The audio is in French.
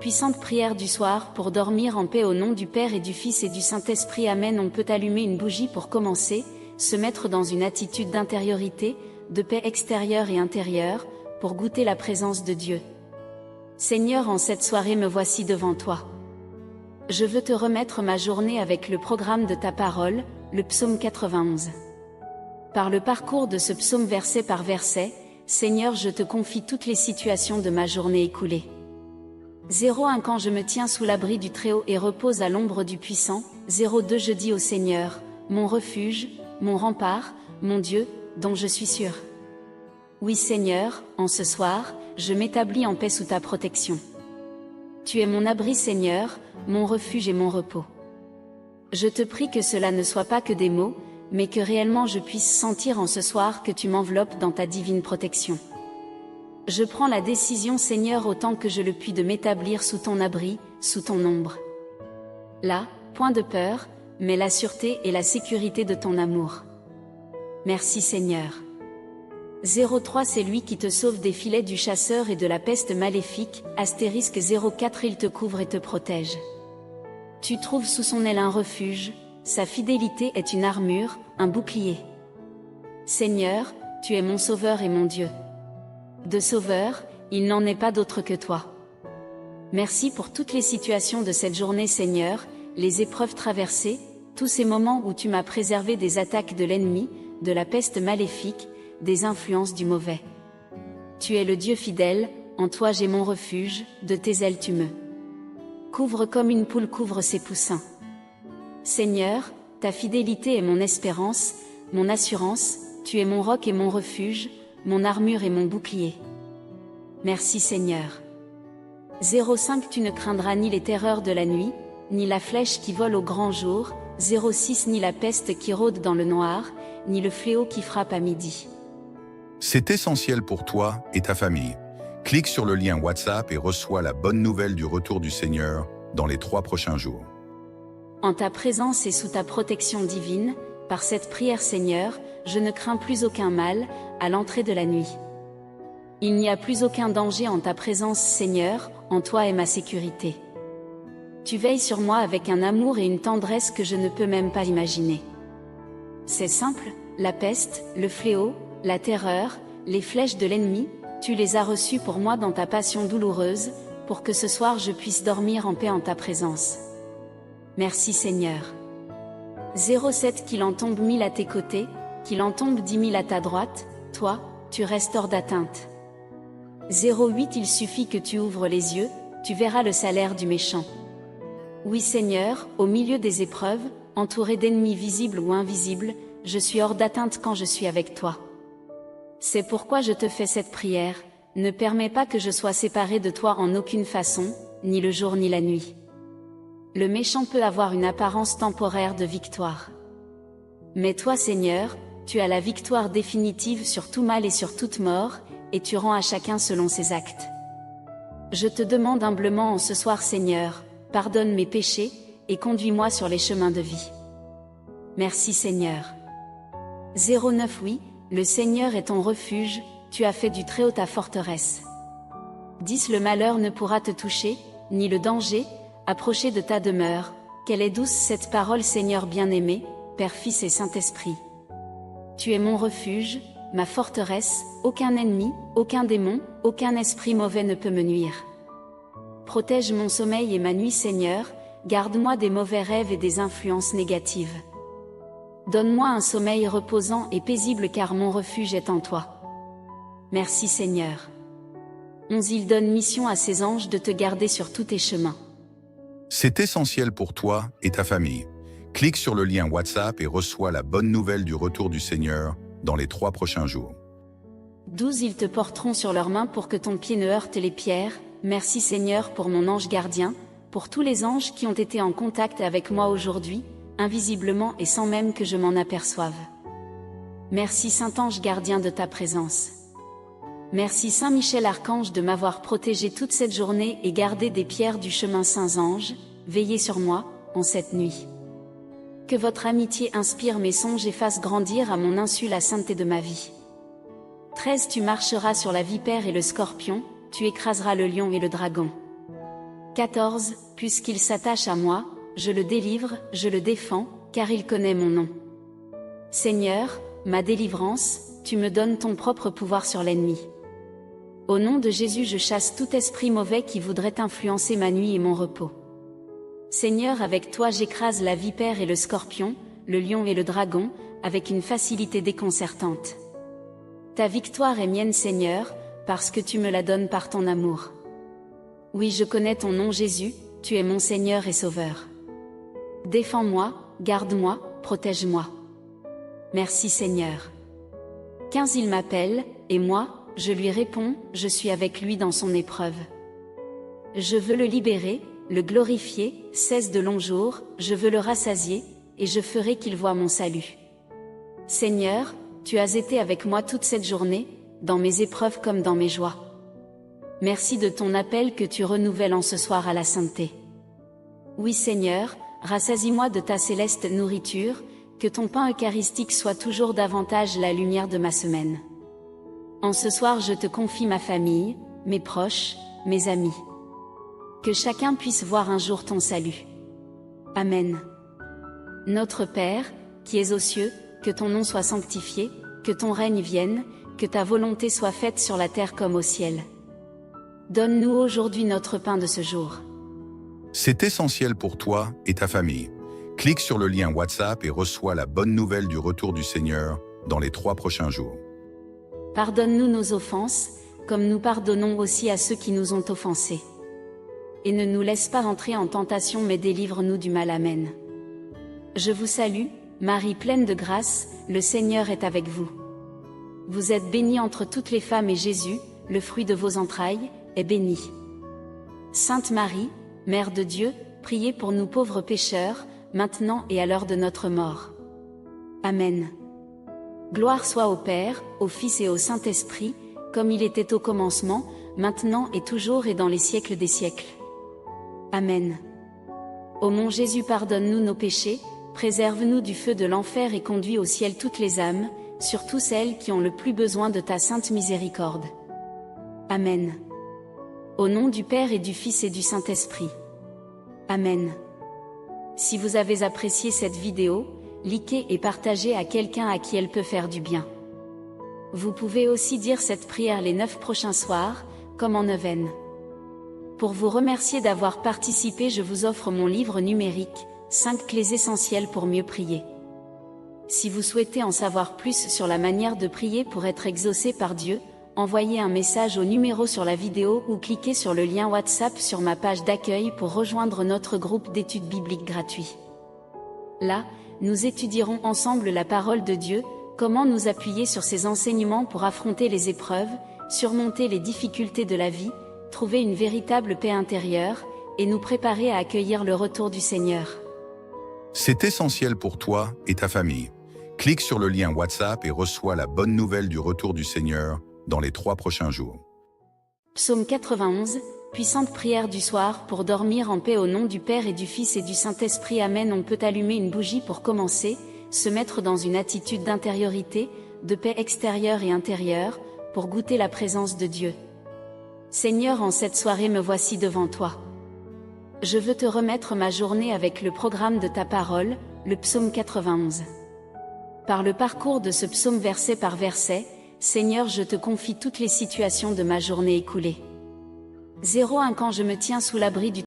Puissante prière du soir pour dormir en paix au nom du Père et du Fils et du Saint-Esprit. Amen. On peut allumer une bougie pour commencer, se mettre dans une attitude d'intériorité, de paix extérieure et intérieure, pour goûter la présence de Dieu. Seigneur, en cette soirée me voici devant toi. Je veux te remettre ma journée avec le programme de ta parole, le psaume 91. Par le parcours de ce psaume verset par verset, Seigneur, je te confie toutes les situations de ma journée écoulée. 01 Quand je me tiens sous l'abri du Très-Haut et repose à l'ombre du Puissant. 02 Je dis au Seigneur, mon refuge, mon rempart, mon Dieu, dont je suis sûr. Oui Seigneur, en ce soir, je m'établis en paix sous ta protection. Tu es mon abri Seigneur, mon refuge et mon repos. Je te prie que cela ne soit pas que des mots, mais que réellement je puisse sentir en ce soir que tu m'enveloppes dans ta divine protection. Je prends la décision Seigneur autant que je le puis de m'établir sous ton abri, sous ton ombre. Là, point de peur, mais la sûreté et la sécurité de ton amour. Merci Seigneur. 03 C'est lui qui te sauve des filets du chasseur et de la peste maléfique. Astérisque 04 Il te couvre et te protège. Tu trouves sous son aile un refuge, sa fidélité est une armure, un bouclier. Seigneur, tu es mon sauveur et mon Dieu. De sauveur, il n'en est pas d'autre que toi. Merci pour toutes les situations de cette journée Seigneur, les épreuves traversées, tous ces moments où tu m'as préservé des attaques de l'ennemi, de la peste maléfique, des influences du mauvais. Tu es le Dieu fidèle, en toi j'ai mon refuge, de tes ailes tu me couvres comme une poule couvre ses poussins. Seigneur, ta fidélité est mon espérance, mon assurance, tu es mon roc et mon refuge, mon armure et mon bouclier. Merci Seigneur. 05 Tu ne craindras ni les terreurs de la nuit, ni la flèche qui vole au grand jour, 06 Ni la peste qui rôde dans le noir, ni le fléau qui frappe à midi. C'est essentiel pour toi et ta famille. Clique sur le lien WhatsApp et reçois la bonne nouvelle du retour du Seigneur dans les 3 prochains jours. En ta présence et sous ta protection divine, par cette prière Seigneur, je ne crains plus aucun mal, à l'entrée de la nuit. Il n'y a plus aucun danger en ta présence Seigneur, en toi est ma sécurité. Tu veilles sur moi avec un amour et une tendresse que je ne peux même pas imaginer. C'est simple, la peste, le fléau, la terreur, les flèches de l'ennemi, tu les as reçues pour moi dans ta passion douloureuse, pour que ce soir je puisse dormir en paix en ta présence. Merci Seigneur. 07 Qu'il en tombe 1000 à tes côtés, qu'il en tombe 10 000 à ta droite, toi, tu restes hors d'atteinte. 08 Il suffit que tu ouvres les yeux, tu verras le salaire du méchant. Oui Seigneur, au milieu des épreuves, entouré d'ennemis visibles ou invisibles, je suis hors d'atteinte quand je suis avec toi. C'est pourquoi je te fais cette prière, ne permets pas que je sois séparé de toi en aucune façon, ni le jour ni la nuit. Le méchant peut avoir une apparence temporaire de victoire. Mais toi Seigneur, tu as la victoire définitive sur tout mal et sur toute mort, et tu rends à chacun selon ses actes. Je te demande humblement en ce soir Seigneur, pardonne mes péchés, et conduis-moi sur les chemins de vie. Merci Seigneur. 09 Oui, le Seigneur est ton refuge, tu as fait du Très-Haut ta forteresse. 10 Le malheur ne pourra te toucher, ni le danger, approcher de ta demeure. Quelle est douce cette parole Seigneur bien-aimé, Père, Fils et Saint-Esprit. Tu es mon refuge, ma forteresse, aucun ennemi, aucun démon, aucun esprit mauvais ne peut me nuire. Protège mon sommeil et ma nuit Seigneur, garde-moi des mauvais rêves et des influences négatives. Donne-moi un sommeil reposant et paisible car mon refuge est en toi. Merci Seigneur. 11 Il donne mission à ses anges de te garder sur tous tes chemins. C'est essentiel pour toi et ta famille. Clique sur le lien WhatsApp et reçois la bonne nouvelle du retour du Seigneur dans les 3 prochains jours. 12 Ils te porteront sur leurs mains pour que ton pied ne heurte les pierres. Merci Seigneur pour mon ange gardien, pour tous les anges qui ont été en contact avec moi aujourd'hui, invisiblement et sans même que je m'en aperçoive. Merci Saint-Ange gardien de ta présence. Merci Saint Michel Archange de m'avoir protégé toute cette journée et gardé des pierres du chemin. Saints anges, veillez sur moi, en cette nuit. Que votre amitié inspire mes songes et fasse grandir à mon insu la sainteté de ma vie. 13 Tu marcheras sur la vipère et le scorpion, tu écraseras le lion et le dragon. 14. Puisqu'il s'attache à moi, je le délivre, je le défends, car il connaît mon nom. Seigneur, ma délivrance, tu me donnes ton propre pouvoir sur l'ennemi. Au nom de Jésus, je chasse tout esprit mauvais qui voudrait influencer ma nuit et mon repos. Seigneur, avec toi j'écrase la vipère et le scorpion, le lion et le dragon, avec une facilité déconcertante. Ta victoire est mienne, Seigneur, parce que tu me la donnes par ton amour. Oui, je connais ton nom, Jésus, tu es mon Seigneur et Sauveur. Défends-moi, garde-moi, protège-moi. Merci Seigneur. 15. Il m'appelle, et moi, je lui réponds, je suis avec lui dans son épreuve. Je veux le libérer, le glorifier, 16. De longs jours, je veux le rassasier, et je ferai qu'il voie mon salut. Seigneur, tu as été avec moi toute cette journée, dans mes épreuves comme dans mes joies. Merci de ton appel que tu renouvelles en ce soir à la sainteté. Oui Seigneur, rassasie-moi de ta céleste nourriture, que ton pain eucharistique soit toujours davantage la lumière de ma semaine. En ce soir je te confie ma famille, mes proches, mes amis. Que chacun puisse voir un jour ton salut. Amen. Notre Père, qui es aux cieux, que ton nom soit sanctifié, que ton règne vienne, que ta volonté soit faite sur la terre comme au ciel. Donne-nous aujourd'hui notre pain de ce jour. C'est essentiel pour toi et ta famille. Clique sur le lien WhatsApp et reçois la bonne nouvelle du retour du Seigneur dans les 3 prochains jours. Pardonne-nous nos offenses, comme nous pardonnons aussi à ceux qui nous ont offensés. Et ne nous laisse pas entrer en tentation, mais délivre-nous du mal. Amen. Je vous salue, Marie pleine de grâce, le Seigneur est avec vous. Vous êtes bénie entre toutes les femmes et Jésus, le fruit de vos entrailles, est béni. Sainte Marie, Mère de Dieu, priez pour nous pauvres pécheurs, maintenant et à l'heure de notre mort. Amen. Gloire soit au Père, au Fils et au Saint-Esprit, comme il était au commencement, maintenant et toujours et dans les siècles des siècles. Amen. Ô mon Jésus, pardonne-nous nos péchés, préserve-nous du feu de l'enfer et conduis au ciel toutes les âmes, surtout celles qui ont le plus besoin de ta sainte miséricorde. Amen. Au nom du Père et du Fils et du Saint-Esprit. Amen. Si vous avez apprécié cette vidéo, likez et partagez à quelqu'un à qui elle peut faire du bien. Vous pouvez aussi dire cette prière les 9 prochains soirs, comme en neuvaine. Pour vous remercier d'avoir participé, je vous offre mon livre numérique, 5 clés essentielles pour mieux prier. Si vous souhaitez en savoir plus sur la manière de prier pour être exaucé par Dieu, envoyez un message au numéro sur la vidéo ou cliquez sur le lien WhatsApp sur ma page d'accueil pour rejoindre notre groupe d'études bibliques gratuit. Là, nous étudierons ensemble la parole de Dieu, comment nous appuyer sur ses enseignements pour affronter les épreuves, surmonter les difficultés de la vie, trouver une véritable paix intérieure, et nous préparer à accueillir le retour du Seigneur. C'est essentiel pour toi et ta famille. Clique sur le lien WhatsApp et reçois la bonne nouvelle du retour du Seigneur dans les 3 prochains jours. Psaume 91, puissante prière du soir pour dormir en paix au nom du Père et du Fils et du Saint-Esprit. Amen. On peut allumer une bougie pour commencer, se mettre dans une attitude d'intériorité, de paix extérieure et intérieure, pour goûter la présence de Dieu. Seigneur, en cette soirée me voici devant toi. Je veux te remettre ma journée avec le programme de ta parole, le psaume 91. Par le parcours de ce psaume verset par verset, Seigneur, je te confie toutes les situations de ma journée écoulée. 01 Quand je me tiens sous l'abri du